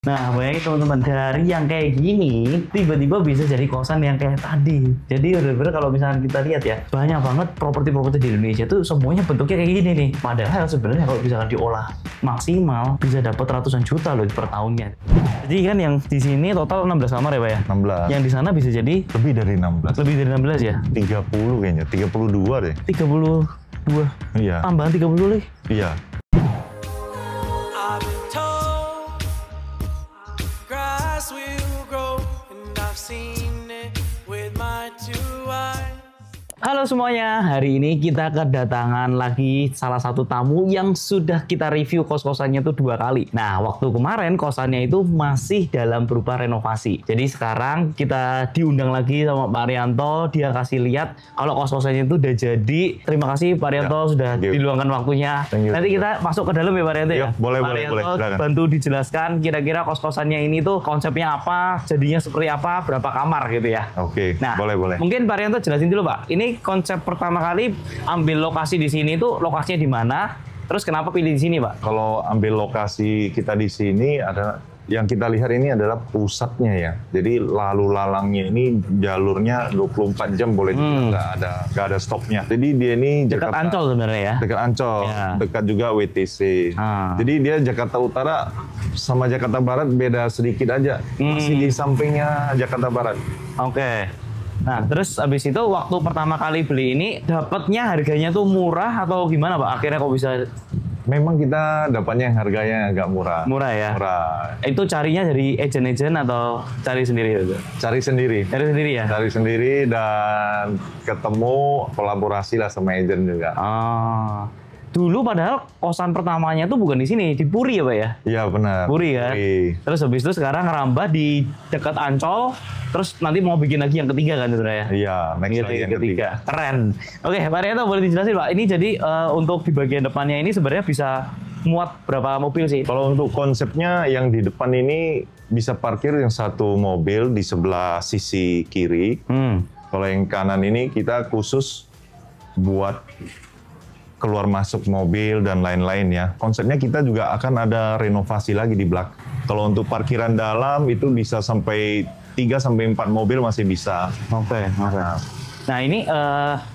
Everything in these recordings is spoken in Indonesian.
Nah, bayangin teman-teman, dari yang kayak gini tiba-tiba bisa jadi kosan yang kayak tadi. Jadi bener-bener kalau misalnya kita lihat ya, banyak banget properti-properti di Indonesia tuh semuanya bentuknya kayak gini nih. Padahal sebenarnya kalau misalkan diolah maksimal bisa dapat ratusan juta loh per tahunnya. Jadi kan yang di sini total 16 kamar ya, Pak ya? 16. Yang di sana bisa jadi Lebih dari 16. lebih dari 16 ya? 30 kayaknya, 32 deh. 32. Iya. Tambahan 30 nih. Iya. I've been told grass will grow, and I've seen it with my two eyes. Halo semuanya, hari ini kita kedatangan lagi salah satu tamu yang sudah kita review kos-kosannya tuh 2 kali. Nah, waktu kemarin kosannya itu masih dalam berupa renovasi. Jadi sekarang kita diundang lagi sama Pak Arianto, dia kasih lihat kalau kos-kosannya itu udah jadi. Terima kasih Pak Arianto sudah diluangkan waktunya. Nanti kita masuk ke dalam ya Pak Arianto ya? Boleh, Pak Arianto boleh. bantu dijelaskan kira-kira kos-kosannya ini tuh konsepnya apa, jadinya seperti apa, berapa kamar gitu ya. Oke, Nah, boleh. Mungkin Pak Arianto jelasin dulu Pak, ini konsep pertama kali ambil lokasi di sini tuh lokasinya di mana? Terus kenapa pilih di sini, Pak? Kalau ambil lokasi kita di sini ada yang kita lihat ini adalah pusatnya ya. Jadi lalu lalangnya ini jalurnya 24 jam boleh nggak ada stopnya. Jadi dia ini Dekat Jakarta, Ancol sebenarnya ya. dekat Ancol, Ya. dekat juga WTC. Jadi dia Jakarta Utara sama Jakarta Barat beda sedikit aja. Masih di sampingnya Jakarta Barat. Oke. Nah, terus abis itu waktu pertama kali beli ini dapatnya harganya tuh murah atau gimana, Pak? Akhirnya kok bisa Memang kita dapatnya yang harganya agak murah. murah ya? Murah. Itu carinya dari agent-agent atau cari sendiri gitu? Cari sendiri. Cari sendiri ya? Cari sendiri dan ketemu kolaborasi lah sama agent juga. Dulu padahal kosan pertamanya tuh bukan di sini, di Puri ya Pak ya? Iya benar. Puri kan? Puri. Terus habis itu sekarang ngerambah di dekat Ancol, terus nanti mau bikin lagi yang ketiga kan sebenarnya? Iya, next Gitu, lagi yang ketiga. Keren. Oke, Pak Rianto boleh dijelasin Pak, ini jadi untuk di bagian depannya ini sebenarnya bisa muat berapa mobil sih? Kalau untuk konsepnya yang di depan ini bisa parkir yang satu mobil di sebelah sisi kiri. Kalau yang kanan ini kita khusus buat keluar masuk mobil dan lain-lain ya. Konsepnya kita juga akan ada renovasi lagi di belakang. Kalau untuk parkiran dalam itu bisa sampai 3 sampai 4 mobil masih bisa. Oke. Nah ini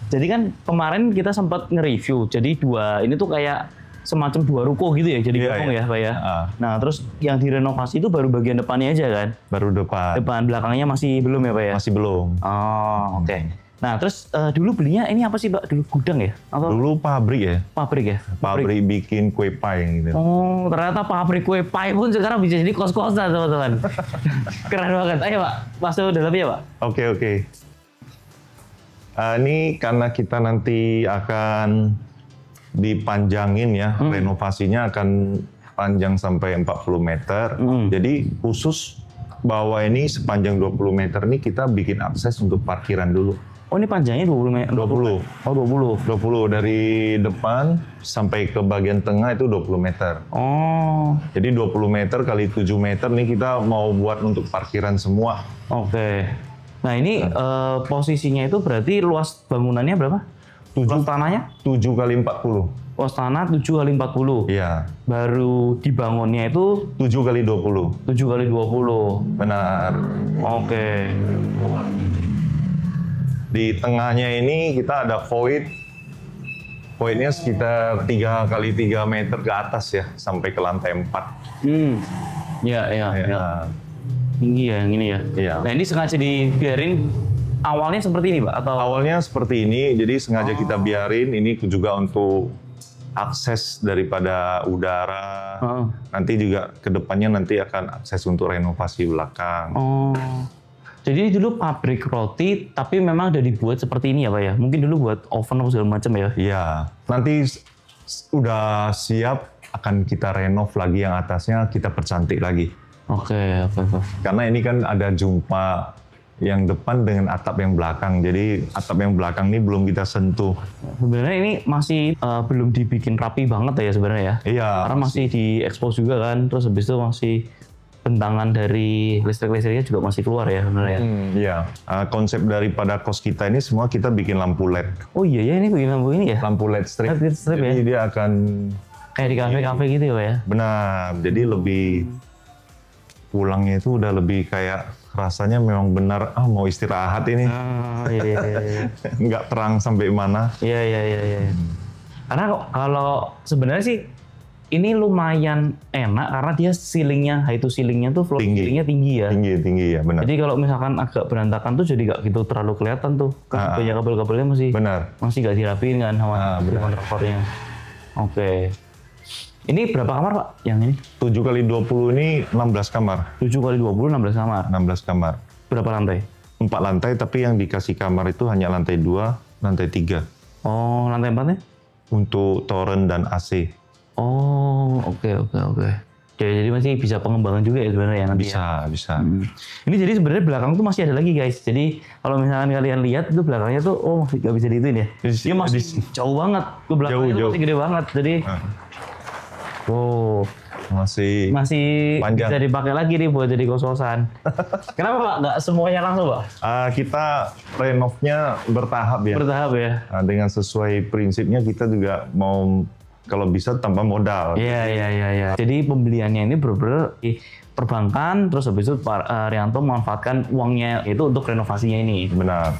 jadi kan kemarin kita sempat nge-review, jadi ini tuh kayak semacam 2 ruko gitu ya, jadi gabung ya Pak ya. Nah terus yang direnovasi itu baru bagian depannya aja kan? Baru depan. Depan, belakangnya masih belum ya Pak ya? Masih belum. Oh oke. Nah terus dulu belinya ini apa sih Pak? Dulu gudang ya? Atau Dulu pabrik ya. pabrik ya? Pabrik bikin kue pie gitu. Oh, ternyata pabrik kue pie pun sekarang bisa jadi kos-kosan, teman-teman. Keren banget. Ayo, Pak. Masuk dalamnya, Pak. Oke. Ini karena kita nanti akan dipanjangin ya, renovasinya akan panjang sampai 40 meter. Jadi khusus bawah ini sepanjang 20 meter ini kita bikin akses untuk parkiran dulu. Oh, ini panjangnya 20 meter? 20. Oh, 20. 20 dari depan sampai ke bagian tengah itu 20 meter. Oh. Jadi 20 meter kali 7 meter nih kita mau buat untuk parkiran semua. Oke. Nah, ini posisinya itu berarti luas bangunannya berapa? Luas tanahnya? 7 kali 40. Luas tanah 7 kali 40. Iya. Baru dibangunnya itu 7 kali 20. 7 kali 20. Benar. Oke. Di tengahnya ini kita ada void. Voidnya sekitar 3 kali 3 meter ke atas ya, sampai ke lantai 4. Ya. Tinggi ya, yang ini ya. Iya. Nah, ini sengaja dibiarin awalnya seperti ini, Pak? Atau Awalnya seperti ini, jadi sengaja kita biarin. Ini juga untuk akses daripada udara. Nanti juga ke depannya nanti akan akses untuk renovasi belakang. Oh. Jadi dulu pabrik roti, tapi memang udah dibuat seperti ini ya Pak ya? Mungkin dulu buat oven atau segala macam ya? Iya. Nanti udah siap, akan kita renov lagi yang atasnya, kita percantik lagi. Oke. Karena ini kan ada jumpa yang depan dengan atap yang belakang. Jadi atap yang belakang ini belum kita sentuh. Sebenarnya ini masih belum dibikin rapi banget ya sebenarnya ya? Iya. Karena masih diekspos juga kan, terus habis itu masih bentangan dari listrik-listriknya juga masih keluar ya sebenarnya. Iya. Konsep daripada kos kita ini semua kita bikin lampu LED. Oh iya ya, ini bikin lampu ini ya? Lampu LED strip. LED strip Jadi ya? dia akan Kayak di kafe-kafe gitu ya Pak ya? benar. Jadi lebih pulangnya itu udah lebih kayak rasanya memang benar mau istirahat ini. Iya. Nggak terang sampai mana. Iya. Karena kalau sebenarnya sih ini lumayan enak karena dia ceilingnya, height to ceilingnya tuh floor ceilingnya tinggi ya. Tinggi ya benar. Jadi kalau misalkan agak berantakan tuh jadi nggak gitu terlalu kelihatan tuh. Kan banyak kabel-kabelnya masih nggak dirapiin kan sama kontraktornya. Oke. Ini berapa kamar Pak yang ini? 7x20 ini 16 kamar. 7x20 16 kamar. 16 kamar. Berapa lantai? 4 lantai tapi yang dikasih kamar itu hanya lantai 2, lantai 3. Oh, lantai 4-nya? Untuk toren dan AC. Oh, oke. Jadi masih bisa pengembangan juga ya sebenarnya nanti. Bisa. Ini jadi sebenarnya belakang tuh masih ada lagi guys. Jadi kalau misalkan kalian lihat itu belakangnya tuh nggak bisa diituin ya. Dia masih jauh banget. Ke belakangnya tuh masih gede banget. Jadi masih panjang. Bisa dipakai lagi nih buat jadi kos-kosan. Kenapa Pak? Nggak semuanya langsung Pak? Kita renovnya bertahap ya. Bertahap ya. Dengan sesuai prinsipnya kita juga mau kalau bisa tanpa modal. Iya. Jadi pembeliannya ini benar-benar perbankan, terus habis itu Pak Rianto memanfaatkan uangnya itu untuk renovasinya ini. Benar.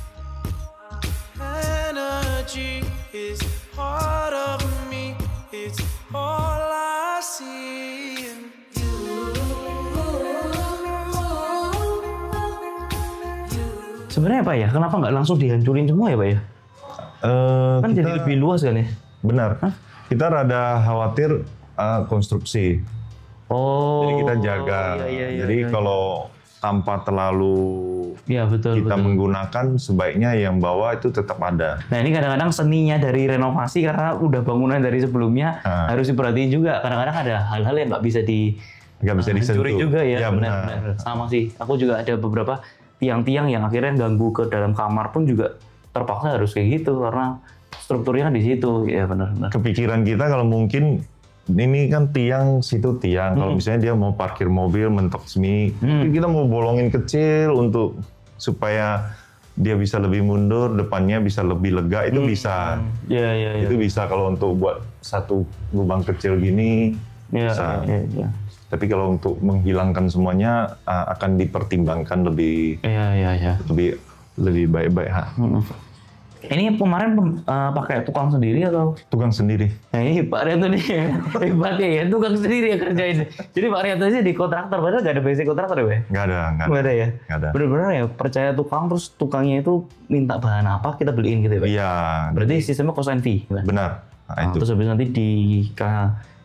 Energy is part of me. It's all I see in you. Sebenarnya Pak ya, kenapa nggak langsung dihancurin semua ya Pak ya? Kan jadi lebih luas kan ya? Benar. Kita rada khawatir konstruksi. Jadi kita jaga. Jadi kalau tanpa terlalu betul. Menggunakan, sebaiknya yang bawah itu tetap ada. Nah ini kadang-kadang seninya dari renovasi karena udah bangunan dari sebelumnya harus diperhatiin juga. Kadang-kadang ada hal-hal yang nggak bisa disentuh juga ya. Benar. Sama sih. Aku juga ada beberapa tiang-tiang yang akhirnya ganggu ke dalam kamar pun juga terpaksa harus kayak gitu karena strukturnya kan di situ, ya benar. Kepikiran kita kalau mungkin ini kan tiang, situ tiang. Kalau misalnya dia mau parkir mobil, mentok semi, kita mau bolongin kecil untuk supaya dia bisa lebih mundur, depannya bisa lebih lega, itu bisa. Iya. Itu bisa kalau untuk buat satu lubang kecil gini, bisa. Iya. Tapi kalau untuk menghilangkan semuanya akan dipertimbangkan lebih baik-baik. Ini kemarin pakai tukang sendiri atau? Tukang sendiri. Nah ini Pak Rianto nih hebatnya ya, tukang sendiri yang kerjain. Jadi Pak Rianto aja di kontraktor, padahal nggak ada basic kontraktor ya? Nggak ada ya? Nggak ada. Bener-bener ya, percaya tukang terus tukangnya itu minta bahan apa, kita beliin gitu ya Pak? Iya. Berarti sistemnya cost and fee? Benar. Itu. Terus habis nanti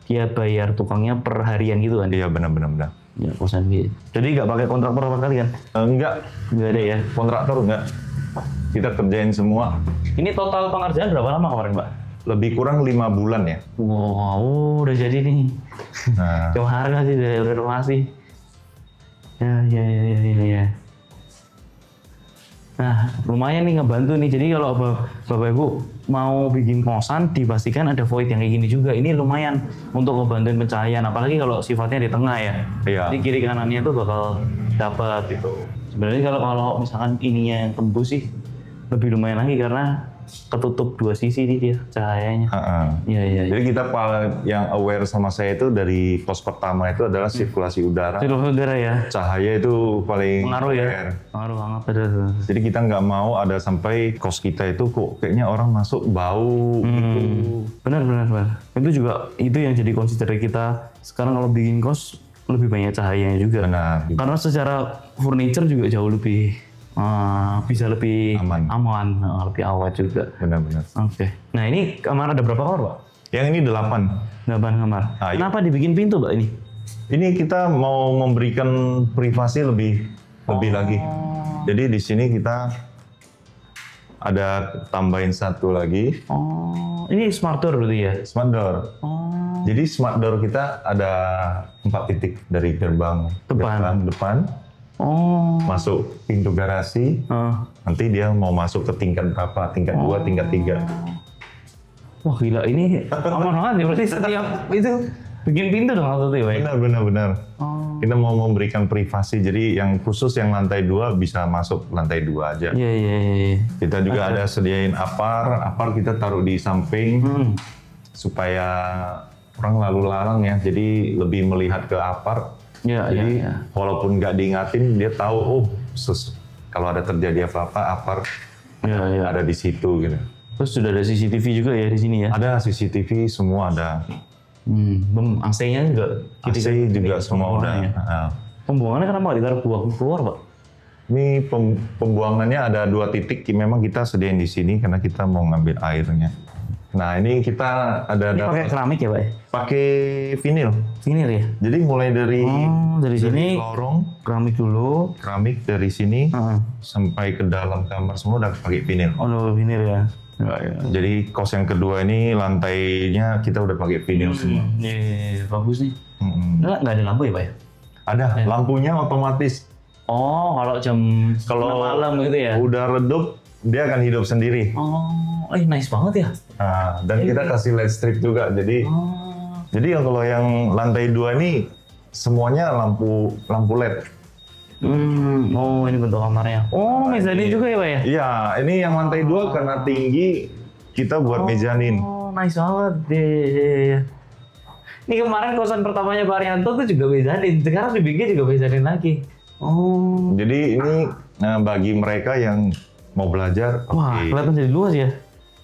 dia bayar tukangnya per harian gitu kan? Iya benar. Ya cost and fee. Jadi nggak pakai kontraktor sama sekali kan? Enggak. Nggak ada ya? Kontraktor enggak. Kita kerjain semua. Ini total pengerjaan berapa lama kemarin, Pak? Lebih kurang 5 bulan ya. Wow, udah jadi nih. Cuma harga sih dari renovasi. Ya. Nah, lumayan nih ngebantu nih. Jadi kalau Bapak Ibu mau bikin kosan, dipastikan ada void yang kayak gini juga. Ini lumayan untuk ngebantuin pencahayaan. Apalagi kalau sifatnya di tengah ya. Iya. Jadi kiri kanannya tuh bakal dapat gitu. Sebenarnya kalau misalkan ininya yang tembus sih lebih lumayan lagi karena ketutup dua sisi nih dia cahayanya. Iya. Jadi kita yang aware sama saya itu dari kos pertama itu adalah sirkulasi udara. Sirkulasi udara ya. Cahaya itu paling pengaruh ya. Pengaruh banget ada. Jadi kita nggak mau ada sampai kos kita itu kok kayaknya orang masuk bau gitu. Benar. Itu juga itu yang jadi consider kita sekarang kalau bikin kos lebih banyak cahayanya juga. Benar. Karena secara furniture juga jauh lebih bisa lebih aman, lebih awet juga. Benar. Oke. Nah ini kamar ada berapa kamar Pak? Yang ini 8 kamar. Kenapa dibikin pintu Pak ini? Ini kita mau memberikan privasi lebih lagi. Jadi di sini kita ada tambahin satu lagi. Ini smart door berarti ya? Smart door. Jadi smart door kita ada 4 titik dari gerbang depan. Masuk pintu garasi. Nanti dia mau masuk ke tingkat berapa? Tingkat 2, tingkat 3. Wah gila ini aman banget ya. Berarti setiap itu bikin pintu dong waktu itu ya? Benar. Kita mau memberikan privasi. Jadi yang khusus yang lantai 2 bisa masuk lantai 2 aja. Iya. Kita juga ada sediain apar kita taruh di samping supaya orang lalu lalang ya. Jadi lebih melihat ke apar. Iya, Jadi iya. walaupun nggak diingatin, dia tahu, oh kalau ada terjadi apa-apa, Iya. ada di situ gitu. Terus sudah ada CCTV juga ya di sini ya? Ada CCTV, semua ada. AC-nya juga? AC juga semua udah. Ya? Pembuangannya kenapa nggak ditaruh buang keluar, Pak? Ini pembuangannya ada 2 titik, memang kita sediain di sini karena kita mau ngambil airnya. Nah ini kita ada Pakai keramik ya, Pak? pakai vinil. Vinil ya? Jadi mulai dari sini lorong keramik dulu. keramik dari sini sampai ke dalam kamar semua udah pakai vinil. Oh, vinil ya. Jadi kos yang kedua ini lantainya kita udah pakai vinil semua. Iya, bagus nih. Nggak ada lampu ya, Pak? Ada lampunya otomatis. Oh, kalau malam gitu ya? Udah redup dia akan hidup sendiri. Oh, nice banget ya. Nah, dan kita kasih LED strip juga. Jadi kalau yang lantai 2 ini semuanya lampu LED. Oh, ini bentuk kamarnya. Oh, mezanin juga ya, Pak ya? Iya, ini yang lantai 2 karena tinggi kita buat mezanin. Oh, nice banget. Iya. Ini kemarin kosan pertamanya Pak Arianto tuh juga mezanin. Sekarang dibikin juga mezanin lagi. Oh. Jadi ini bagi mereka yang mau belajar, Wah, kelihatan jadi luas ya?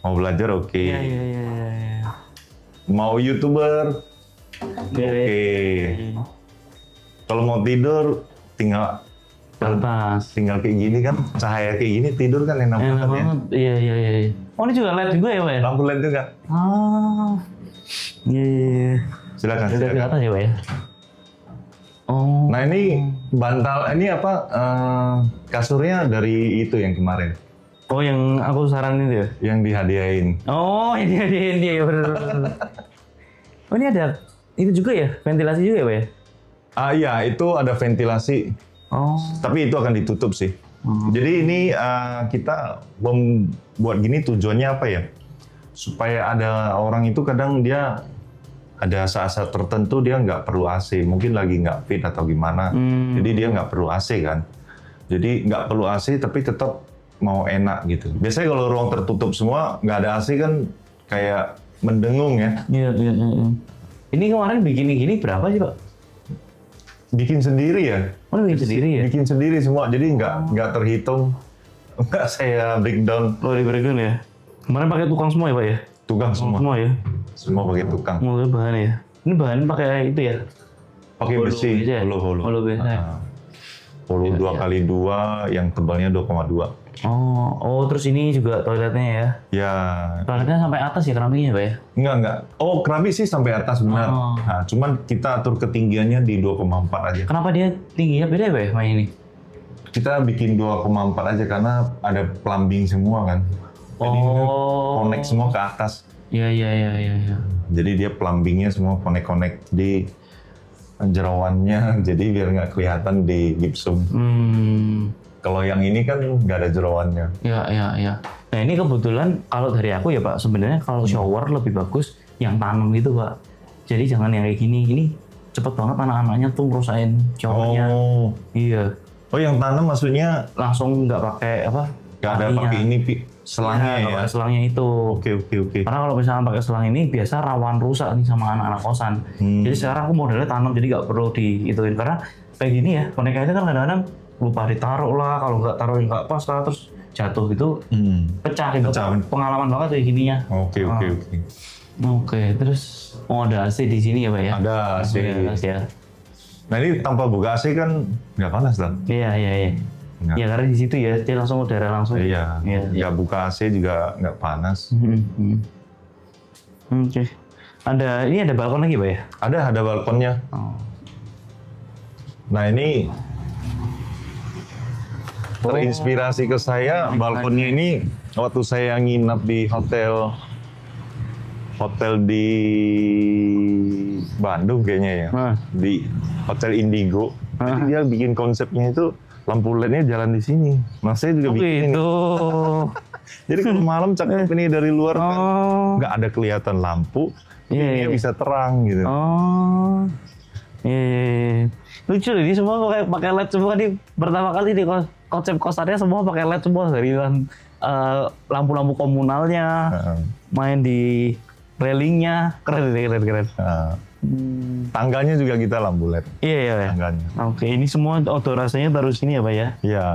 Mau belajar oke. Iya. Mau YouTuber, oke. Kalau mau tidur, tinggal kayak gini kan, cahaya kayak gini tidur kan enak banget ya. Iya. Oh, ini juga LED juga ya, Pak ya? Lampu LED juga. Iya. Silakan. Di atas ya, Pak ya? Oh. Nah ini bantal, ini apa, kasurnya dari itu yang kemarin. Oh, yang aku saranin itu ya? Yang dihadiahin. Oh, ini dia bener. Oh, ini ada itu juga ya, ventilasi juga ya, Pak ya? Iya, itu ada ventilasi. Oh. Tapi itu akan ditutup sih. Jadi ini kita membuat gini tujuannya apa ya? Supaya ada orang itu kadang dia ada saat-saat tertentu dia nggak perlu AC, mungkin lagi nggak fit atau gimana. Jadi dia nggak perlu AC kan. Jadi nggak perlu AC tapi tetap mau enak gitu. Biasanya kalau ruang tertutup semua nggak ada AC kan kayak mendengung ya. Iya. Ini kemarin bikin gini berapa sih, Pak? Bikin sendiri ya. Oh, bikin sendiri ya? Bikin sendiri semua, jadi nggak terhitung. Nggak saya breakdown. Oh, di breakdown ya? Kemarin pakai tukang semua ya, Pak ya? Tukang semua. Semua ya? Semua pakai tukang. Mulai bahan ya? Ini bahan pakai itu ya? Pakai besi, holo biasa ya? Holo 2x2 yang tebalnya 2,2. Oh, terus ini juga toiletnya ya? Ya. Toiletnya sampai atas ya keramiknya, Pak ya? Enggak. Oh, keramik sih sampai atas benar. Nah, cuman kita atur ketinggiannya di 2,4 aja. Kenapa dia tingginya beda ya, Pak ya, main ini? Kita bikin 2,4 aja karena ada plumbing semua kan. Jadi connect semua ke atas. Iya. Jadi dia plumbingnya semua connect di jerawannya, jadi biar nggak kelihatan di gipsum. Kalau yang ini kan nggak ada jerawannya. Iya. Nah ini kebetulan kalau dari aku ya, Pak, sebenarnya kalau shower lebih bagus yang tanam gitu, Pak. Jadi jangan yang kayak gini. Ini cepet banget anak-anaknya tuh ngerusain showernya. Oh. Iya. Oh, yang tanam maksudnya langsung nggak pakai apa? Nggak ada pakai ini selangnya ya? Pakai selangnya itu. Oke. Karena kalau misalnya pakai selang ini biasa rawan rusak nih sama anak-anak kosan. Jadi sekarang aku modelnya tanam, jadi nggak perlu diituin. Karena kayak gini ya, boneka itu kan kadang-kadang lupa ditaruh lah, kalau nggak taruh nggak pas lah, terus jatuh gitu, pecah gitu. Pengalaman banget kayak gininya. Oke, terus ada AC di sini ya, Pak ya? Ada AC. Ya. Nah ini tanpa buka AC kan nggak panas kan? Iya. Nggak. Ya karena di situ ya, dia langsung udara langsung. Iya. Nggak buka AC juga nggak panas. Oke. Ini ada balkon lagi, Pak ya? Ada balkonnya. Nah ini terinspirasi ke saya, balkonnya ini waktu saya nginap di hotel di Bandung kayaknya ya, di Hotel Indigo. Jadi dia bikin konsepnya itu lampu LED-nya jalan di sini. Nah saya juga bikin ini. Jadi kalau malam cakep ini dari luar kan nggak ada kelihatan lampu, dia bisa terang gitu. Lucu ini semua pakai LED semua nih. Pertama kali di konsep kosannya semua pakai LED semua, dari lampu-lampu komunalnya, main di railingnya, keren. Tangganya juga kita lampu LED. Iya, iya, iya. Tangganya. Oke, ini semua odorasenya taruh sini ya Pak ya? Iya.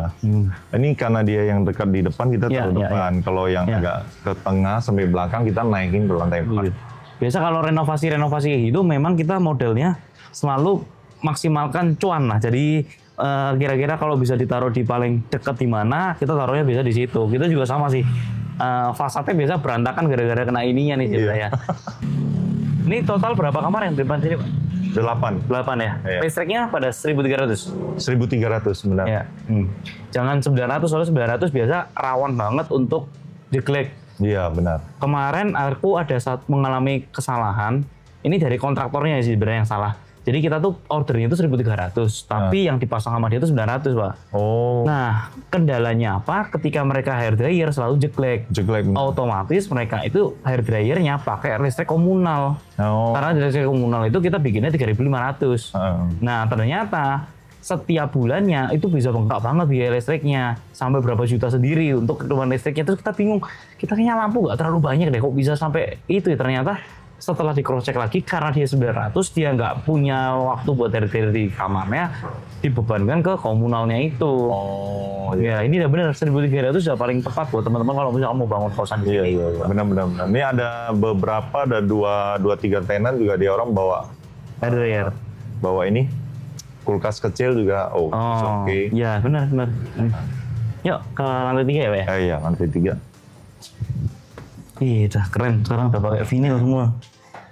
Ini karena dia yang dekat di depan, kita Iya, taruh iya, depan. Kalau yang agak ke tengah sampai belakang, kita naikin ke lantai 4. Biasa kalau renovasi-renovasi kayak gitu, memang kita modelnya selalu maksimalkan cuan lah. Jadi kira-kira kalau bisa ditaruh di paling dekat di mana, kita taruhnya bisa di situ. Kita juga sama sih. Fasadnya biasa berantakan gara-gara kena ininya nih ceritanya. Ini total berapa kamar yang di depan sini Pak? 8. 8 ya? Iya. Listriknya pada 1.300? 1.300 sebenarnya. Ya. Jangan 900, soalnya 900 biasa rawan banget untuk jeglek. Iya, benar. Kemarin aku ada saat mengalami kesalahan, ini dari kontraktornya sih sebenarnya yang salah. Jadi kita tuh ordernya itu 1.300, tapi yang dipasang sama dia itu 900 Pak. Oh. Nah, kendalanya apa? Ketika mereka hair dryer selalu jeglek. Otomatis mereka itu hair dryernya pakai listrik komunal. Oh. Karena dari listrik komunal itu kita bikinnya 3.500. Nah, ternyata setiap bulannya itu bisa bengkak banget biaya listriknya. Sampai berapa juta sendiri untuk kebutuhan listriknya. Terus kita bingung, kita kayaknya lampu nggak terlalu banyak deh, kok bisa sampai itu ya. Ternyata setelah di cross check lagi, karena dia 900, dia nggak punya waktu buat hair di kamarnya, dibebankan ke komunalnya itu. Oh, ya ini udah bener, 1.300 udah paling tepat buat teman-teman kalau misalnya mau bangun kosan di sini. Iya, benar. Ini ada beberapa, ada 2-3 tenan juga dia orang bawa hair dryer. Bawa ini kulkas kecil juga. Oke. Iya, benar. Yuk ke lantai 3 ya Pak ya? Iya, lantai 3. Ih, udah keren. Sekarang udah pakai vinyl semua.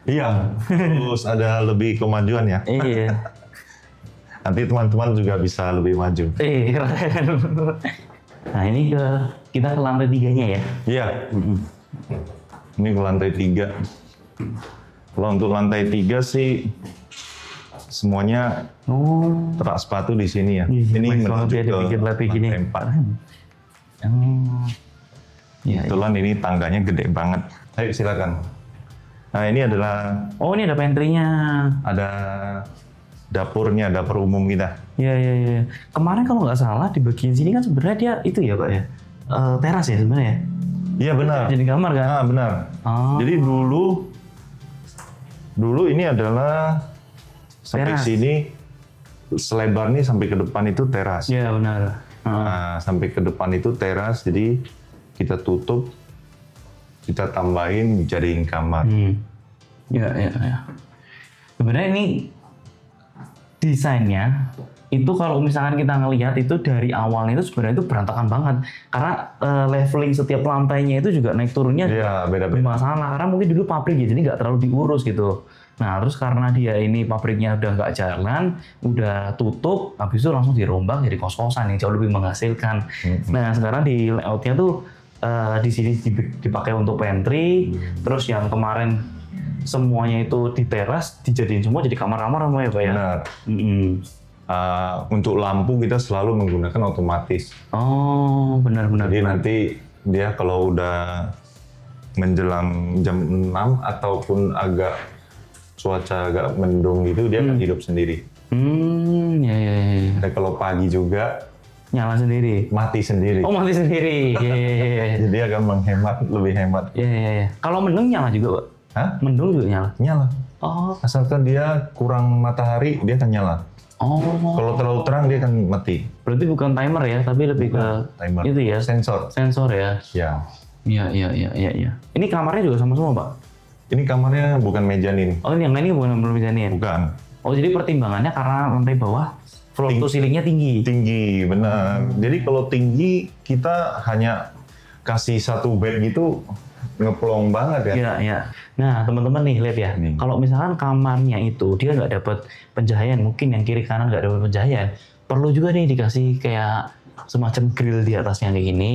Iya, terus ada lebih kemajuan ya. Iya. Nanti teman-teman juga bisa lebih maju. Keren. Nah ini kita ke lantai 3-nya ya? Iya. Ini ke lantai 3. Kalau untuk lantai 3 sih semuanya terak sepatu di sini ya. Ini menuju ke lantai 4. Kebetulan ini tangganya gede banget. Ayo silakan. Nah ini adalah... Oh ini ada pantry-nya. Ada dapurnya, dapur umum kita. Iya. Kemarin kalau nggak salah di bagian sini kan sebenarnya dia itu ya Pak ya, teras ya sebenarnya. Iya benar. Jadi kamar kan? Ah benar. Jadi dulu ini adalah sampai teras. Sini selebar nih sampai ke depan itu teras. Iya benar. Nah, sampai ke depan itu teras, jadi kita tutup, kita tambahin jadiin kamar. Iya. Sebenarnya ini desainnya itu kalau misalkan kita ngelihat itu dari awalnya itu sebenarnya itu berantakan banget. Karena leveling setiap lantainya itu juga naik turunnya beda-beda masalah. Karena mungkin dulu pabrik ya, jadi nggak terlalu diurus gitu. Nah terus karena dia ini pabriknya udah nggak jalan, udah tutup, habis itu langsung dirombak jadi kos-kosan yang jauh lebih menghasilkan. Nah sekarang di layoutnya tuh di sini dipakai untuk pantry, terus yang kemarin semuanya itu di teras dijadiin semua jadi kamar-kamar sama ya Pak ya? Benar. Untuk lampu kita selalu menggunakan otomatis. Oh benar. Jadi nanti dia kalau udah menjelang jam 6 ataupun cuaca agak mendung gitu, dia akan hidup sendiri. Ya. Dan kalau pagi juga nyala sendiri, mati sendiri. Oh mati sendiri. Iya. Jadi akan menghemat, lebih hemat. Iya. Kalau mendung nyala juga Pak? Hah? Mendung juga nyala? Nyala. Oh. Asalkan dia kurang matahari, dia akan nyala. Oh. Kalau terlalu terang dia akan mati. Berarti bukan timer ya, tapi lebih ke timer. Itu ya. Sensor ya. Ya. Iya. Ini kamarnya juga sama semua Pak? Ini kamarnya bukan mezanin. Oh, yang ini bukan mezanin? Bukan. Oh, jadi pertimbangannya karena lantai bawah floor to ceilingnya tinggi? Tinggi, benar. Jadi kalau tinggi, kita hanya kasih satu bed gitu, ngeplong banget ya. Iya. Nah, teman-teman nih, lihat ya. Kalau misalkan kamarnya itu, dia nggak dapat pencahayaan, mungkin yang kiri kanan nggak dapat pencahayaan, perlu juga nih dikasih kayak semacam grill di atasnya kayak gini,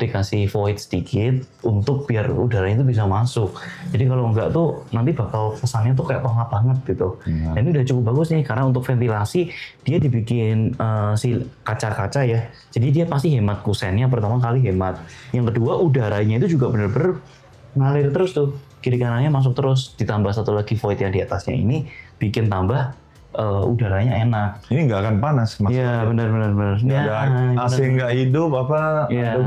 dikasih void sedikit untuk biar udaranya itu bisa masuk. Jadi kalau enggak tuh nanti bakal kesannya tuh kayak pengap banget gitu. Dan ini udah cukup bagus nih karena untuk ventilasi dia dibikin si kaca-kaca ya. Jadi dia pasti hemat kusennya, pertama kali hemat. Yang kedua udaranya itu juga bener-bener ngalir terus tuh. Kiri kanannya masuk terus, ditambah satu lagi void yang di atasnya ini bikin tambah udaranya enak. Ini nggak akan panas Iya maksudnya. benar. Nggak ada AC nggak hidup apa? Iya.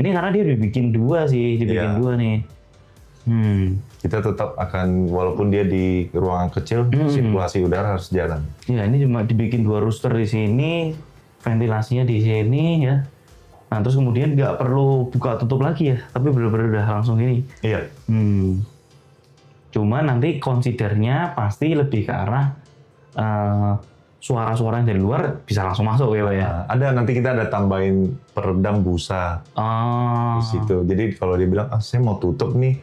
Ini karena dia dibikin dua sih, dua nih. Kita tetap akan, walaupun dia di ruangan kecil, sirkulasi udara harus jalan. Ya, ini cuma dibikin 2 rooster di sini, ventilasinya di sini ya. Nah, terus kemudian nggak perlu buka tutup lagi ya, tapi benar-benar udah langsung ini. Iya. Cuma nanti considernya pasti lebih ke arah suara-suara yang dari luar bisa langsung masuk ya, Pak ya. Ada, nanti kita ada tambahin peredam busa di situ. Jadi kalau dia bilang, saya mau tutup nih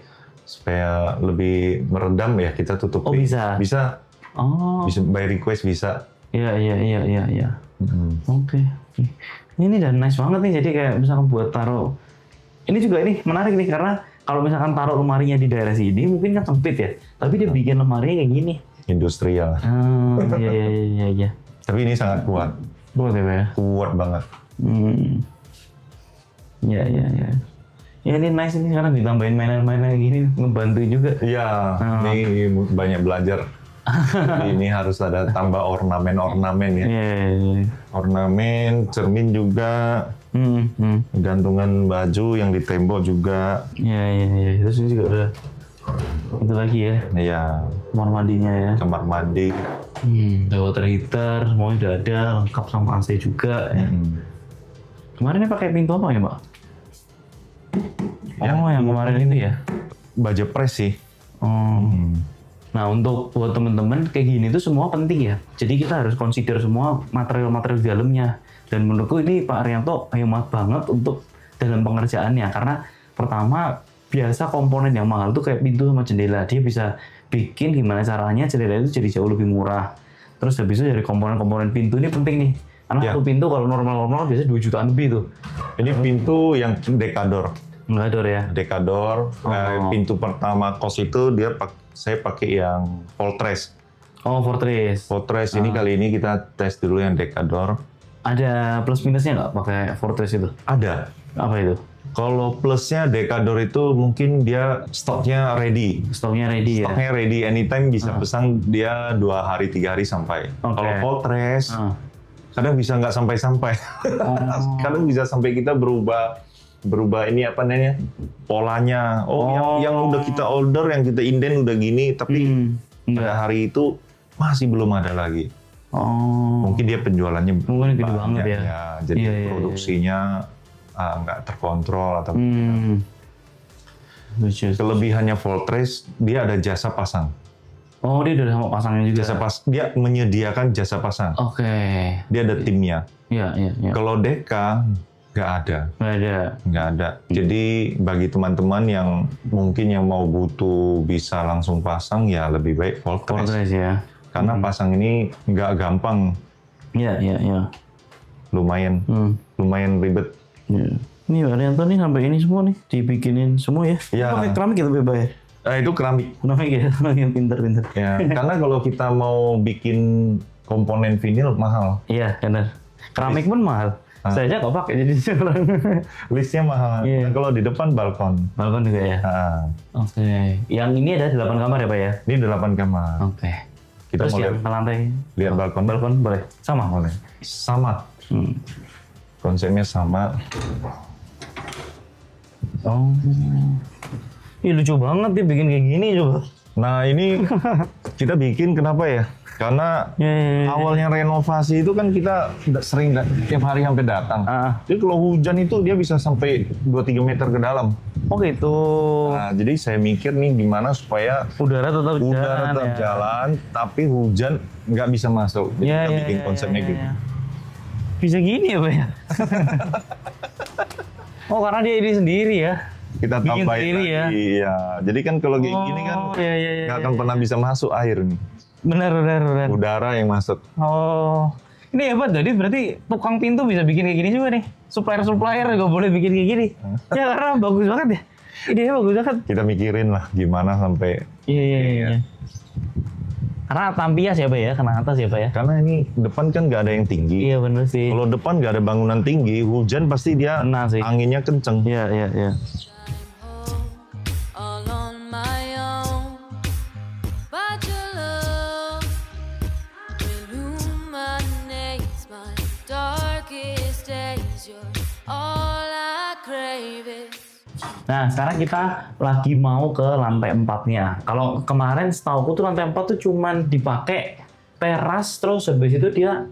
supaya lebih meredam, ya kita tutup. Oh, bisa? Bisa. Bisa by request, bisa. Iya. Oke. Ini udah nice banget nih, jadi kayak misalkan buat taruh. Ini juga ini menarik nih, karena kalau misalkan taruh lemarinya di daerah sini mungkin kan sempit ya. Tapi dia bikin lemarinya kayak gini. Industrial. Iya. Tapi ini sangat kuat. Kuat ya, Pak ya? Kuat banget. Iya. Ya ini nice ini, sekarang ditambahin mainan-mainan kayak gini, ngebantu juga. Iya, ini banyak belajar. Ini harus ada tambah ornamen-ornamen ya. Iya. Ornamen, cermin juga. Gantungan baju yang di tembok juga. Iya. Terus ini juga udah itu lagi ya. Iya. Kamar mandinya ya. Kamar mandi. Ada water heater, semuanya udah ada, lengkap sama AC juga. Ya. Kemarin ini pakai pintu apa ya, Pak? Yang kemarin itu ya? Baja press sih. Nah, untuk buat temen-temen kayak gini tuh semua penting ya. Jadi kita harus consider semua material-material di dalamnya. Dan menurutku ini Pak Arianto hemat banget untuk dalam pengerjaannya. Karena pertama, biasa komponen yang mahal tuh kayak pintu sama jendela. Dia bisa bikin gimana caranya jendela itu jadi jauh lebih murah. Terus habis itu dari komponen-komponen pintu ini penting nih. Karena satu pintu kalau normal-normal biasanya 2 jutaan lebih tuh. Ini pintu yang dekador. Dekador ya? Dekador. Pintu pertama kos itu saya pakai yang Fortress. Oh, Fortress. Fortress ini kali ini kita tes dulu yang dekador. Ada plus minusnya nggak pakai Fortress itu? Ada. Apa itu? Kalau plusnya dekador itu mungkin dia stoknya ready. Stoknya ready ya? Stoknya ready, anytime bisa pesan, dia 2 hari 3 hari sampai. Kalau Fortress, kadang bisa nggak sampai-sampai. Kadang bisa sampai kita berubah ini apa namanya, polanya. Yang udah kita order, yang kita inden udah gini, tapi pada hari itu masih belum ada lagi. Mungkin dia penjualannya gede banget ya. Jadi produksinya nggak terkontrol atau kelebihannya Fortress, dia ada jasa pasang. Oh, dia udah sama pasangnya juga. Dia menyediakan jasa pasang. Oke. Dia ada timnya. Iya. Kalau Deka nggak ada. Nggak ada. Jadi bagi teman-teman yang mungkin yang mau butuh bisa langsung pasang, ya lebih baik Fortress. Fortress ya. Karena pasang ini nggak gampang. Iya. Lumayan ribet. Ya. Ini Arianto nih sampai ini semua nih dibikinin semua ya. Pakai keramik gitu Beba ya? Itu keramik. Keramik ya, yang pinter-pinter. Ya, karena kalau kita mau bikin komponen vinil mahal. Iya, benar. Keramik pun mahal. Saya aja nggak pakai jadi sekarang. Listnya mahal. Nah, kalau di depan balkon. Balkon juga ya? Oke. Yang ini ada 8 kamar ya Pak ya? Ini 8 kamar. Oke. Kita terus yang ke lantai? Lihat balkon. Balkon boleh? Sama? Boleh. Sama. Konsepnya sama. Ih, lucu banget dia bikin kayak gini coba. Nah ini kita bikin kenapa ya? Karena awalnya renovasi itu kan kita sering tiap hari sampai datang. Jadi kalau hujan itu dia bisa sampai 2-3 meter ke dalam. Oh gitu. Nah jadi saya mikir nih gimana supaya udara tetap jalan, tapi hujan nggak bisa masuk. Jadi kita bikin konsepnya gitu. Bisa gini ya Pak ya? Oh karena dia ini sendiri ya? Kita tambahin lagi ya. Jadi kan kalau kayak gini kan nggak akan pernah bisa masuk air nih. Benar. Udara yang masuk. Oh, ini hebat. Jadi berarti tukang pintu bisa bikin kayak gini juga nih. Supplier juga boleh bikin kayak gini. Ya karena bagus banget ya. Idenya bagus banget. Kita mikirin lah gimana sampai. Iya. Karena tampias ya Pak ya, kena atas ya Pak ya. Karena ini depan kan nggak ada yang tinggi. Iya benar sih. Kalau depan nggak ada bangunan tinggi, hujan pasti dia anginnya kenceng. Iya. Nah, sekarang kita lagi mau ke lantai 4-nya. Kalau kemarin setahu tuh lantai 4 tuh cuman dipakai teras, terus habis itu dia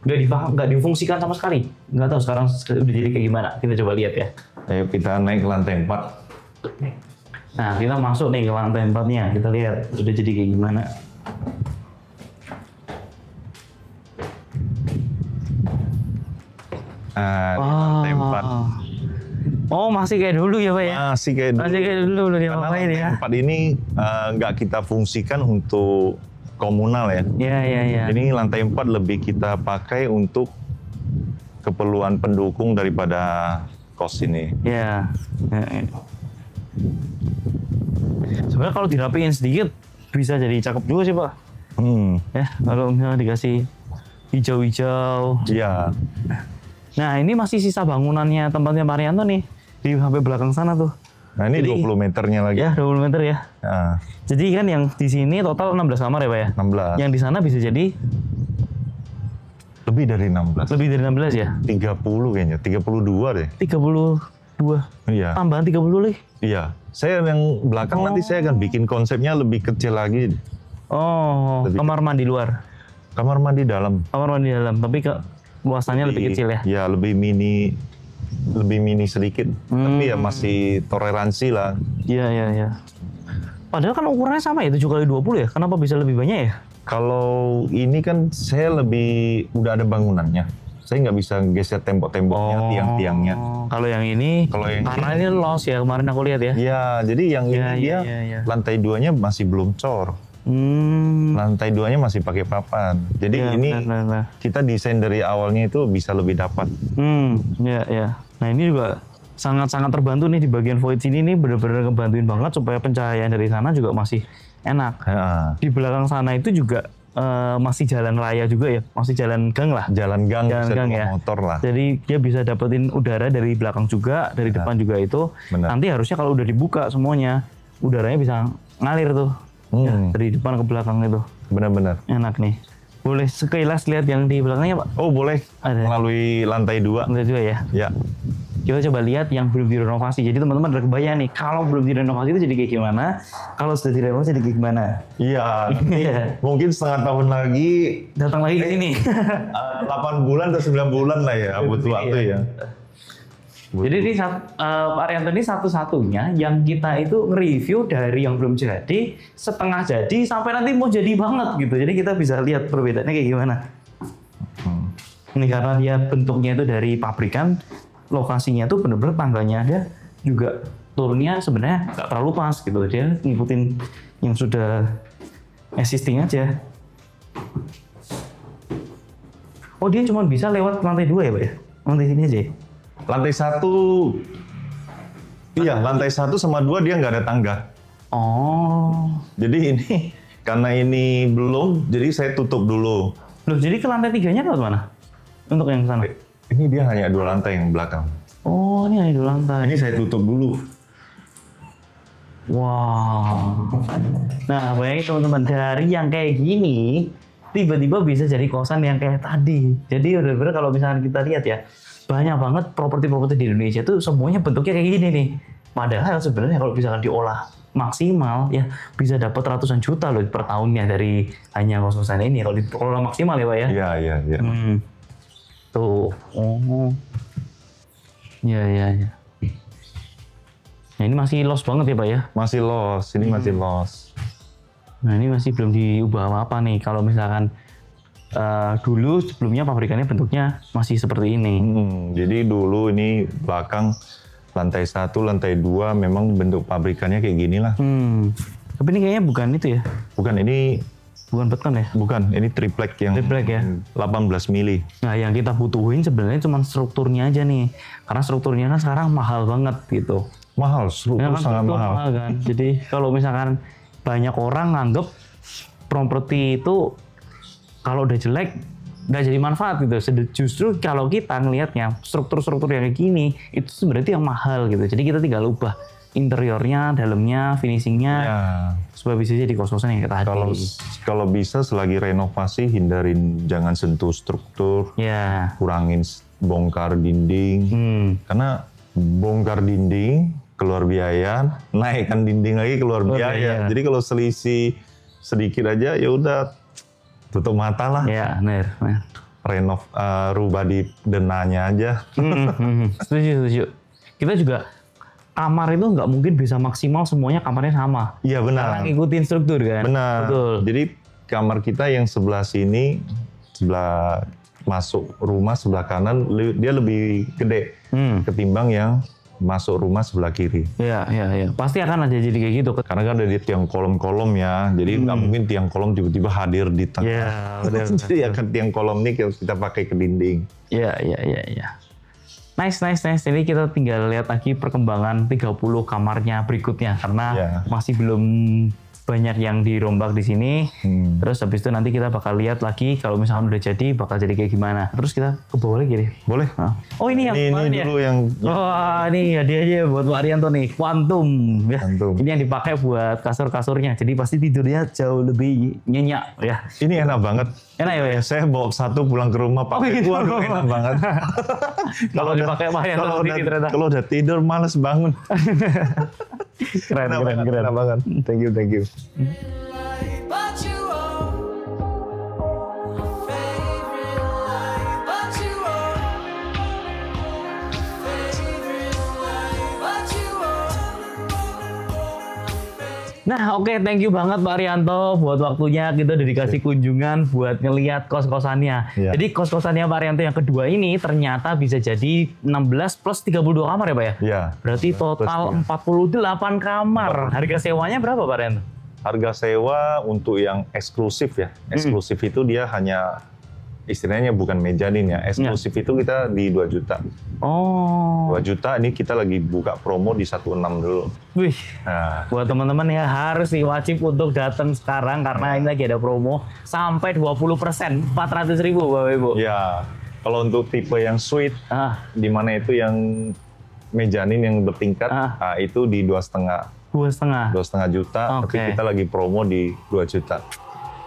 nggak difungsikan sama sekali. Nggak tahu sekarang udah jadi kayak gimana. Kita coba lihat ya. Ayo kita naik ke lantai 4. Nah, kita masuk nih ke lantai 4-nya. Kita lihat udah jadi kayak gimana. Lantai 4. Oh, masih kayak dulu ya, Pak ya? Masih kayak dulu. Masih kayak dulu loh Karena diapain lantai ya? 4 ini nggak kita fungsikan untuk komunal ya. Iya. Ini lantai 4 lebih kita pakai untuk keperluan pendukung daripada kos ini. Iya. Sebenarnya kalau dirapiin sedikit bisa jadi cakep juga sih, Pak. Ya, kalau misalnya dikasih hijau-hijau. Iya. Nah, ini masih sisa bangunannya tempatnya Pak Rianto nih. Di sampai belakang sana tuh. Nah, ini Jadi, 20 meternya lagi. Ya, 20 meter ya. Nah, Jadi kan yang di sini total 16 kamar ya, Pak ya? 16. Yang di sana bisa jadi Lebih dari 16. lebih dari 16 ya? 30 kayaknya. 32 deh. 32. Iya. Tambahan 30 lih. Iya. Saya yang belakang nanti saya akan bikin konsepnya lebih kecil lagi. Oh, Lebih kamar mandi luar. Kamar mandi dalam. Kamar mandi dalam, tapi luasannya lebih kecil ya? Ya, lebih mini sedikit. Tapi ya masih toleransi lah. Iya. Padahal kan ukurannya sama ya, 7x20 ya? Kenapa bisa lebih banyak ya? Kalau ini kan saya lebih udah ada bangunannya. Saya nggak bisa geser tembok-temboknya, tiang-tiangnya. Kalau yang ini, Kalau yang karena ini los ya, kemarin aku lihat ya. Ya, jadi yang ini dia iya. lantai 2-nya masih belum cor. Lantai 2-nya masih pakai papan. Jadi Ya, ini benar. kita desain dari awalnya itu bisa lebih dapat. Ya. Nah ini juga sangat-sangat terbantu nih di bagian void sini nih, bener-bener ngebantuin banget supaya pencahayaan dari sana juga masih enak. Ya. Di belakang sana itu juga masih jalan raya juga ya, masih jalan gang lah. Jalan gang, bisa gang bawa ya. motor lah. Jadi dia bisa dapetin udara dari belakang juga, dari depan juga itu. Benar. Nanti harusnya kalau udah dibuka semuanya, udaranya bisa ngalir tuh. Ya, dari depan ke belakang itu. Benar-benar. Enak nih. Boleh sekilas lihat yang di belakangnya, Pak? Oh, boleh. Ada. Melalui lantai 2. Lantai juga ya. Ya. Kita coba lihat yang belum direnovasi. Jadi teman-teman udah kebayang nih, kalau belum direnovasi itu jadi kayak gimana, kalau sudah direnovasi jadi kayak gimana. Iya. Iya. Mungkin setengah tahun lagi Datang lagi ke sini. 8 bulan atau 9 bulan lah ya butuh waktu ya. Jadi ini Pak Rianto ini satu-satunya yang kita itu nge-review dari yang belum jadi, setengah jadi, sampai nanti mau jadi banget gitu. Jadi kita bisa lihat perbedaannya kayak gimana. Ini karena dia bentuknya itu dari pabrikan, lokasinya tuh bener-bener tangganya dia juga turunnya sebenarnya nggak terlalu pas gitu. Dia ngikutin yang sudah existing aja. Oh, dia cuma bisa lewat lantai 2 ya, Pak ya? Lantai sini aja ya? Lantai 1, iya lantai 1 sama 2 dia nggak ada tangga. Oh. Jadi ini, karena ini belum, jadi saya tutup dulu. Loh, jadi ke lantai 3-nya lewat mana? Untuk yang sana? Ini dia hanya 2 lantai yang belakang. Oh, ini ada 2 lantai. Ini saya tutup dulu. Wow. Nah, bayangin teman-teman, dari yang kayak gini, tiba-tiba bisa jadi kosan yang kayak tadi. Jadi bener-bener kalau misalnya kita lihat ya, banyak banget properti-properti di Indonesia tuh semuanya bentuknya kayak gini nih. Padahal sebenarnya kalau misalkan diolah maksimal ya bisa dapat ratusan juta loh per tahunnya dari hanya kos-kosan ini kalau diolah maksimal ya, Pak ya. Iya. Tuh. Oh. Iya. Nah, ini masih los banget ya, Pak ya. Masih los, ini masih los. Nah, ini masih belum diubah apa-apa nih. Kalau misalkan dulu sebelumnya pabrikannya bentuknya masih seperti ini. Jadi dulu ini belakang lantai 1, lantai 2 memang bentuk pabrikannya kayak gini lah. Tapi ini kayaknya bukan itu ya? Bukan, ini Bukan beton ya? bukan, ini triplek yang Triplek ya? 18 mili. Nah, yang kita butuhin sebenarnya cuma strukturnya aja nih. Karena strukturnya kan sekarang mahal banget gitu. Mahal, struktur Ya kan, sangat struktur mahal. kan. Jadi kalau misalkan banyak orang nganggep properti itu kalau udah jelek nggak jadi manfaat gitu. Justru kalau kita ngelihatnya struktur-struktur yang kayak gini itu berarti yang mahal gitu. Jadi kita tinggal ubah interiornya, dalamnya, finishingnya Ya. supaya bisa jadi kos-kosan yang kayak tadi. Kalau bisa selagi renovasi hindarin jangan sentuh struktur, Ya. kurangin bongkar dinding. Karena bongkar dinding keluar biaya, naikkan dinding lagi keluar biaya. Jadi kalau selisih sedikit aja ya udah tutup mata lah. Ya, benar. Renov, rubah di denanya aja. Setuju. Kita juga kamar itu nggak mungkin bisa maksimal semuanya kamarnya sama. Iya benar. Karena ngikutin struktur kan. Benar. Betul. Jadi kamar kita yang sebelah sini, sebelah masuk rumah sebelah kanan, dia lebih gede ketimbang yang masuk rumah sebelah kiri. Iya. Pasti akan ada jadi kayak gitu. Karena kan ada di tiang kolom-kolom ya, jadi nggak mungkin tiang kolom tiba-tiba hadir di tengah. Iya, benar. Jadi akan tiang kolom ini kita pakai ke dinding. Iya. Nice. Jadi kita tinggal lihat lagi perkembangan 30 kamarnya berikutnya karena masih belum banyak yang dirombak di sini. Terus habis itu nanti kita bakal lihat lagi kalau misalkan udah jadi bakal jadi kayak gimana. Terus kita ke bawah lagi deh. Boleh. Oh ini yang ini dulu yang oh ini hadiahnya buat Pak Arianto nih, Quantum. Ya. Ini yang dipakai buat kasur-kasurnya. Jadi pasti tidurnya jauh lebih nyenyak ya. Ini enak banget. Enak ya? Saya bawa satu pulang ke rumah pakai. Waduh, enak banget. Kalau dipakai Pak Arianto ternyata. Kalau udah tidur males bangun. Keren. Enak banget. Thank you. But you are my favorite light. But you are my favorite light. But you are. Nah oke, thank you banget Pak Arianto buat waktunya. Kita udah dikasih kunjungan buat ngelihat kos-kosannya. Jadi kos-kosannya Pak Arianto yang kedua ini ternyata bisa jadi 16 plus 32 kamar ya Pak ya? Iya. Berarti total 48 kamar. Harga sewanya berapa Pak Arianto? Harga sewa untuk yang eksklusif ya. Eksklusif itu dia hanya istilahnya bukan mezanin ya. Eksklusif itu kita di 2 juta. Oh. 2 juta ini kita lagi buka promo di 16 dulu. Wih. Nah, Buat teman-teman ya harus nih wajib untuk datang sekarang karena ini lagi ada promo sampai 20%, 400.000 Bapak Ibu. ya. Kalau untuk tipe yang suite, di mana itu yang mezanin yang bertingkat, nah, itu di 2,5. 2,5. 2,5 juta, tapi kita lagi promo di 2 juta.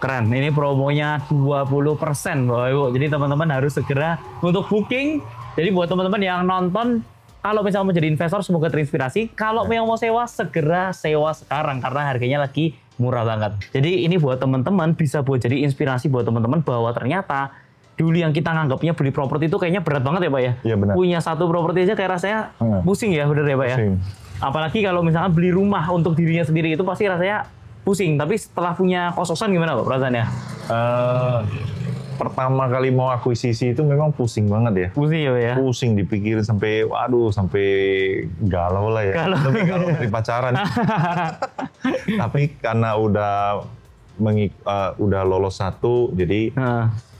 Keren, ini promonya 20% Bapak Ibu. Jadi teman-teman harus segera untuk booking. Jadi buat teman-teman yang nonton, kalau misalnya mau jadi investor semoga terinspirasi. Kalau yang mau sewa, segera sewa sekarang karena harganya lagi murah banget. Jadi ini buat teman-teman bisa buat jadi inspirasi buat teman-teman bahwa ternyata dulu yang kita nganggapnya beli properti itu kayaknya berat banget ya Pak ya. Iya benar. Punya satu properti aja kayak rasanya pusing ya, bener ya Pak ya. Pusing. Apalagi kalau misalnya beli rumah untuk dirinya sendiri itu pasti rasanya pusing. Tapi setelah punya kos-kosan gimana Pak perasaannya? Pertama kali mau akuisisi itu memang pusing banget ya. Pusing ya Pak ya? Pusing dipikirin sampai, waduh, sampai galau lah ya. Lebih galau dari pacaran. Tapi karena udah lolos satu, jadi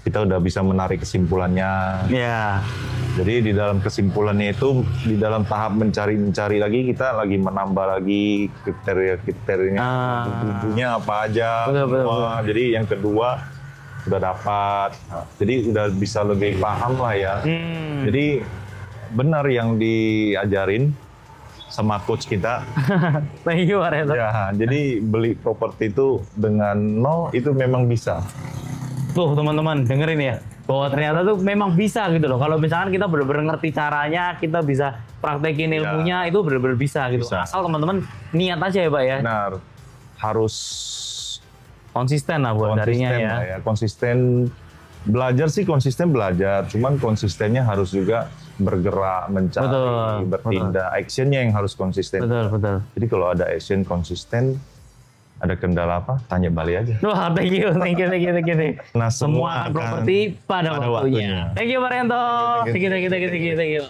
kita udah bisa menarik kesimpulannya. Iya. Jadi di dalam kesimpulannya itu, di dalam tahap mencari lagi, kita lagi menambah lagi kriteria-kriterianya, bumbunya apa aja. Betul. Jadi yang kedua udah dapat, jadi udah bisa lebih paham lah ya. Jadi benar yang diajarin sama coach kita. Thank you Pak Reto. Ya, jadi beli properti itu dengan nol itu memang bisa. Tuh teman-teman dengerin ya, bahwa ternyata tuh memang bisa gitu loh. Kalau misalkan kita benar-benar ngerti caranya, kita bisa praktekin ilmunya, itu benar-benar bisa gitu. Asal teman-teman niat aja ya Pak ya. Benar, harus konsisten lah buat darinya ya. Konsisten belajar sih, konsisten belajar. Cuman konsistennya harus juga bergerak, mencari, bertindak. Actionnya yang harus konsisten. Betul. Jadi kalau ada action konsisten, ada kendala apa, tanya Bali aja. Wah, thank you. Nah, semua properti pada waktunya. Thank you Pak Arianto. Thank you.